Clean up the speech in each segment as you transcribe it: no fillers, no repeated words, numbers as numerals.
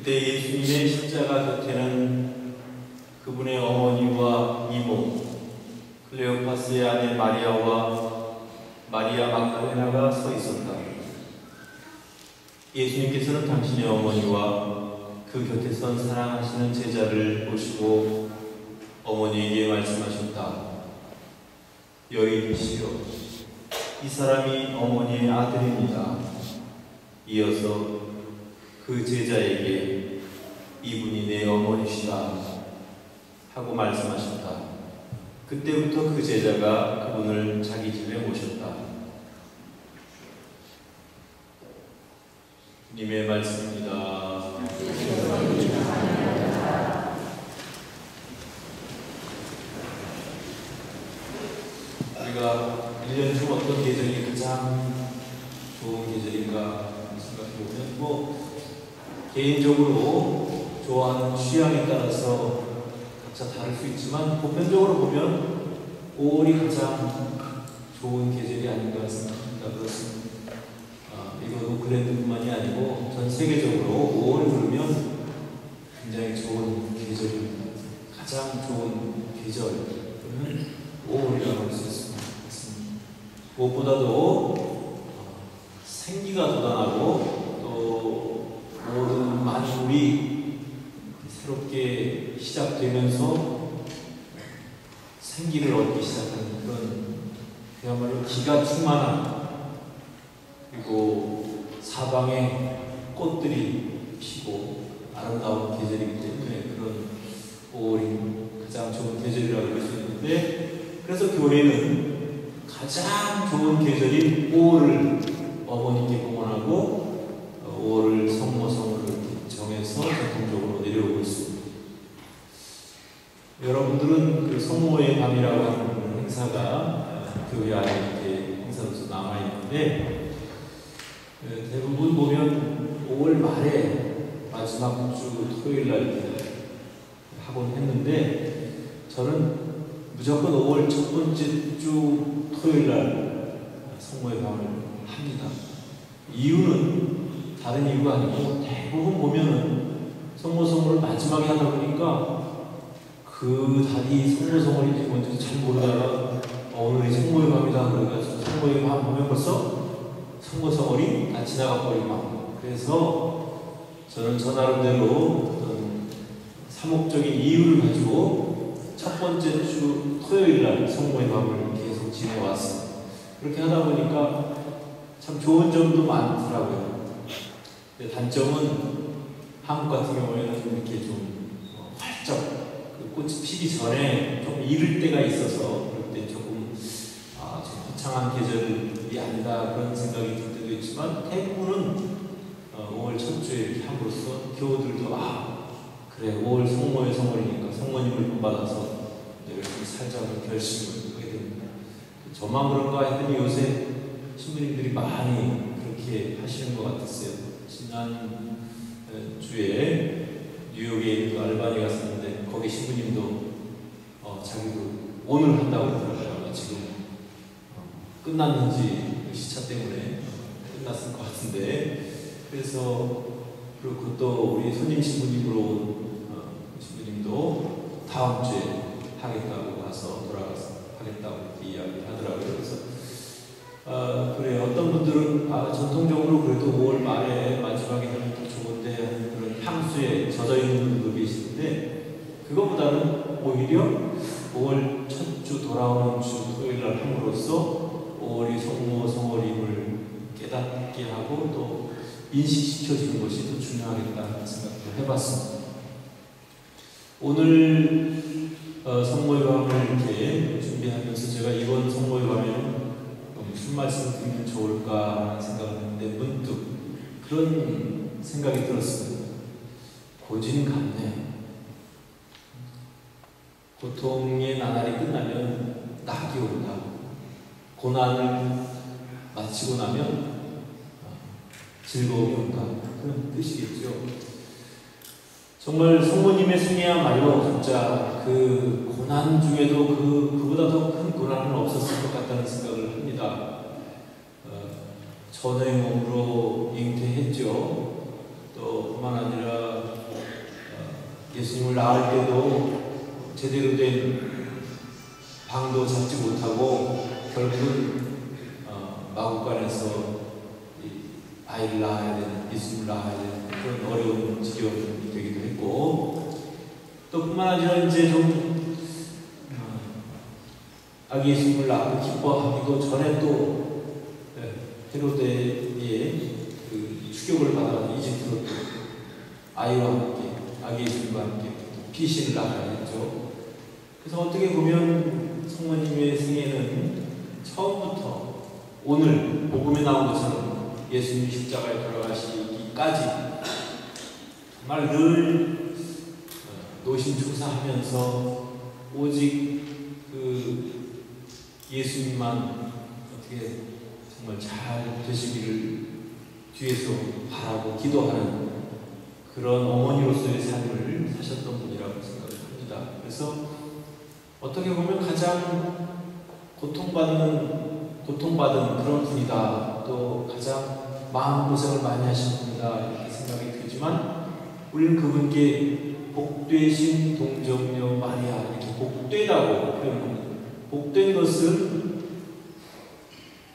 그때 예수님의 십자가 곁에는 그분의 어머니와 이모, 클레오파스의 아내 마리아와 마리아 막달레나가 서 있었다. 예수님께서는 당신의 어머니와 그 곁에 선 사랑하시는 제자를 보시고 어머니에게 말씀하셨다. 여인이시여, 이 사람이 어머니의 아들입니다. 이어서 그 제자에게 이분이 내 어머니시다 하고 말씀하셨다. 그때부터 그 제자가 그분을 자기 집에 모셨다. 주님의 말씀입니다. 우리가 1년 중 어떤 계절이 가장 좋은 계절인가 생각해보면 개인적으로 좋아하는 취향에 따라서 각자 다를 수 있지만 보편적으로 보면 5월이 가장 좋은 계절이 아닌가 생각합니다. 그렇습니다. 이거 노클랜드뿐만이 아니고 전 세계적으로 5월 부르면 굉장히 좋은 계절입니다. 가장 좋은 계절 그러면 5월이라고 할 수 있습니다. 무엇보다도 생기가 돋아나고 또 모든 만물이 새롭게 시작되면서 생기를 얻기 시작하는 그런 그야말로 기가 충만한, 그리고 사방에 꽃들이 피고 아름다운 계절이기 때문에 그런 5월이 가장 좋은 계절이라고 할 수 있는데, 그래서 교회는 가장 좋은 계절인 5월을 어머니께 봉헌하고 5월을 성모성으로 정해서 전통적으로 내려오고 있습니다. 여러분들은 그 성모의 밤이라고 하는 행사가 교회 안에 이렇게 행사로서 남아있는데, 대부분 보면 5월 말에 마지막 주 토요일 날 이렇게 하곤 했는데, 저는 무조건 5월 첫 번째 주 토요일 날 성모의 밤을 합니다. 이유는 다른 이유가 아니고 대부분 보면은 성모성을 마지막에 하다 보니까 그 달이 성모성월인지 뭔지 잘 모르다가 오늘이 성모의 밤이다 그래가지고 성모의 밤 보면 벌써 성모성월이 다 지나가 버리고, 그래서 저는 저 나름대로 어떤 사목적인 이유를 가지고 첫 번째 주 토요일 날 성모의 밤을 계속 지내왔습니다. 그렇게 하다 보니까 참 좋은 점도 많더라고요. 근데 단점은 한국 같은 경우에는 좀 이렇게 좀 활짝 그 꽃이 피기 전에 좀 이를 때가 있어서 그럴 때 조금 좀 거창한 계절이 아니다 그런 생각이 들 때도 있지만, 대부분은 5월 첫 주에 이렇게 함으로써 교우들도 그래 5월 성모의 성월이니까 성모님을 본받아서 열심히 살자고 결심을 하게 됩니다. 저만 그런가 했더니 요새 신부님들이 많이 그렇게 하시는 것 같았어요. 지난 주에 뉴욕에 있는 알바니 갔었는데 거기 신부님도 자기도 오늘 한다고 그러더라고요. 지금 끝났는지 시차 때문에 끝났을 것 같은데, 그래서 그리고 또 우리 손님 신부님으로 신부님도 다음 주에 하겠다고 가서 돌아가서 하겠다고 이렇게 이야기를 하더라고요. 그래서 그래 어떤 분들은 전통적으로 그래도 5월 말에 마지막에 하면 더 좋은데 하는 그런 향수에 젖어 있는 분들도 계시는데, 그것보다는 오히려 5월 첫 주 돌아오는 주 토요일 날 함으로써 5월이 성모 성월임을 깨닫게 하고 또 인식시켜주는 것이 더 중요하겠다는 생각도 해봤습니다. 오늘 성모의 밤을 이렇게 준비하면서 제가 이번 성모의 밤에는 무슨 말씀을 드리면 좋을까 하는 생각을 했는데 문득 그런 생각이 들었습니다. 고진감래. 고통의 나날이 끝나면 낙이 온다. 고난을 마치고 나면 즐거움이 온다. 그런 뜻이겠죠. 정말 성모님의 생애야말로 진짜 그 고난 중에도 그보다 더 큰 고난은 없었을 것 같다는 생각을 합니다. 전의 몸으로 잉태했죠. 또 뿐만 아니라 예수님을 낳을 때도 제대로 된 방도 잡지 못하고 결국은 마국간에서 아이를 낳아야 되는, 예수님을 낳아야 되는 그런 어려운 지경이 되기도 했고, 또 뿐만 아니라 이제 좀 아기 예수님을 낳고 기뻐하기도 전에 또 헤로데의 그 추격을 받아서 이집트로 또 아이와 함께, 아기 예수님과 함께 피신을 나가야 했죠. 그래서 어떻게 보면 성모님의 생애는 처음부터 오늘 복음에 나온 것처럼 예수님이 십자가에 돌아가시기까지 정말 늘 노심초사하면서 오직 그 예수님만 어떻게 정말 잘 되시기를 뒤에서 바라고 기도하는 그런 어머니로서의 삶을 사셨던 분이라고 생각을 합니다. 그래서 어떻게 보면 가장 고통받은 그런 분이다, 또 가장 마음고생을 많이 하신 분이다, 이렇게 생각이 들지만 우리는 그분께 복되신 동정녀 마리아, 이렇게 복되다고 표현합니다. 복된 것은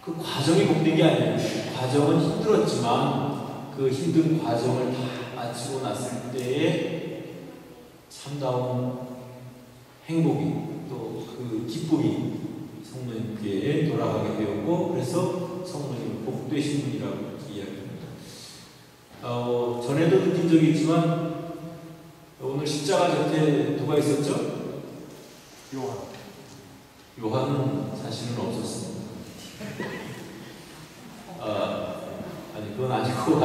그 과정이 복된 게 아니에요. 과정은 힘들었지만 그 힘든 과정을 다 마치고 났을 때에 참다운 행복이, 또 그 기쁨이 성모님께 돌아가게 되었고, 그래서 성모님은 복되신 분이라고 이야기합니다. 전에도 느낀 적이 있지만 오늘 십자가 곁에 누가 있었죠? 요한은 사실은 없었습니다. 아니 그건 아니고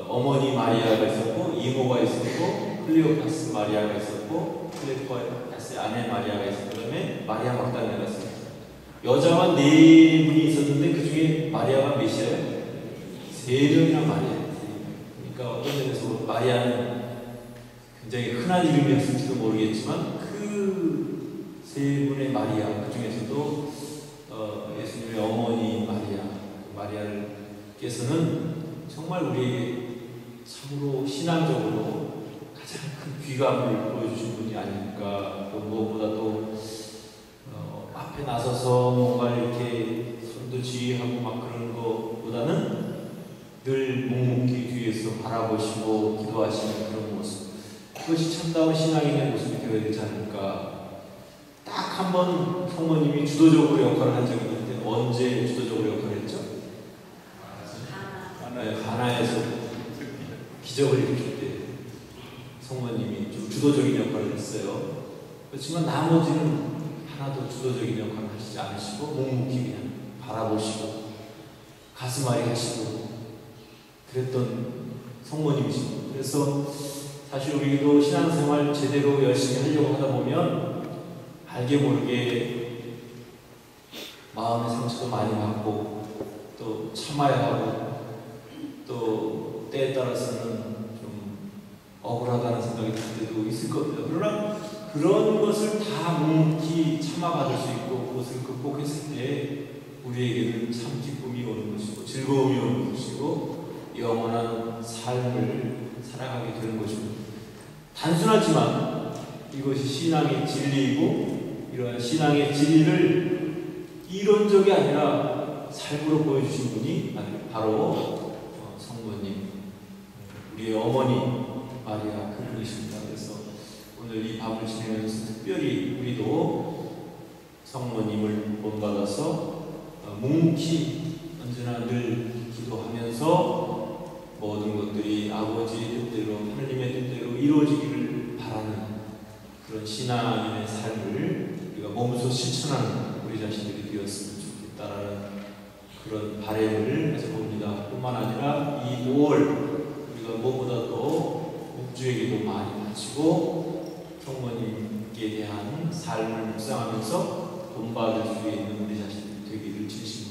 어머니 마리아가 있었고, 이모가 있었고, 클레오파스 마리아가 있었고, 클레오파스의 아내 마리아가 있었고, 그다음에 마리아 막달레가 있었어요. 여자만 4분이 있었는데 그 중에 마리아가 몇이에요? 3명이나 마리아. 그러니까 어떤 면에서 마리아는 굉장히 흔한 이름이었을지도 모르겠지만 그 3분의 마리아, 그 중에서도 예수님의 어머니 마리아께서는 정말 우리에게 참으로 신앙적으로 가장 큰 귀감을 보여주신 분이 아닐까. 또 무엇보다 또 앞에 나서서 뭔가 이렇게 손도 지휘하고 막 그런 것보다는 늘 묵묵히 뒤에서 바라보시고 기도하시는 그런 모습, 그것이 참다운 신앙인의 모습이 되어야 되지 않을까. 딱 한 번 성모님이 주도적으로 역할을 한 적이 있는데, 언제 주도적으로 역할을 했죠? 가나에서 기적을 일으킬 때 성모님이 좀 주도적인 역할을 했어요. 그렇지만 나머지는 하나도 주도적인 역할을 하시지 않으시고 묵묵히 그냥 바라보시고 가슴앓이 하시고 그랬던 성모님이십니다. 그래서 사실 우리도 신앙생활 제대로 열심히 하려고 하다 보면 알게 모르게 마음의 상처도 많이 받고 또 참아야 하고 또 때에 따라서는 좀 억울하다는 생각이 들 때도 있을 겁니다. 그러나 그런 것을 다 묵묵히 참아받을 수 있고 그것을 극복했을 때 우리에게는 참 기쁨이 오는 것이고 즐거움이 오는 것이고 영원한 삶을 살아가게 되는 것입니다. 단순하지만 이것이 신앙의 진리이고, 이러한 신앙의 진리를 이론적이 아니라 삶으로 보여주신 분이 바로 성모님, 우리의 어머니 마리아 그분이십니다. 그래서 오늘 이 밤을 지내면서 특별히 우리도 성모님을 본받아서 묵묵히 언제나 늘 기도하면서 모든 것들이 아버지의 뜻대로, 하나님의 뜻대로 이루어지기를 바라는 그런 신앙인의 삶을 우리가 몸소 실천하는 우리 자신들이 되었으면 좋겠다라는 그런 바람을 가져봅니다. 뿐만 아니라 이 5월 우리가 무엇보다도 목주에게도 많이 바치고 성모님께 대한 삶을 묵상하면서 본받을 수 있는 우리 자신들이 되기를 진심으로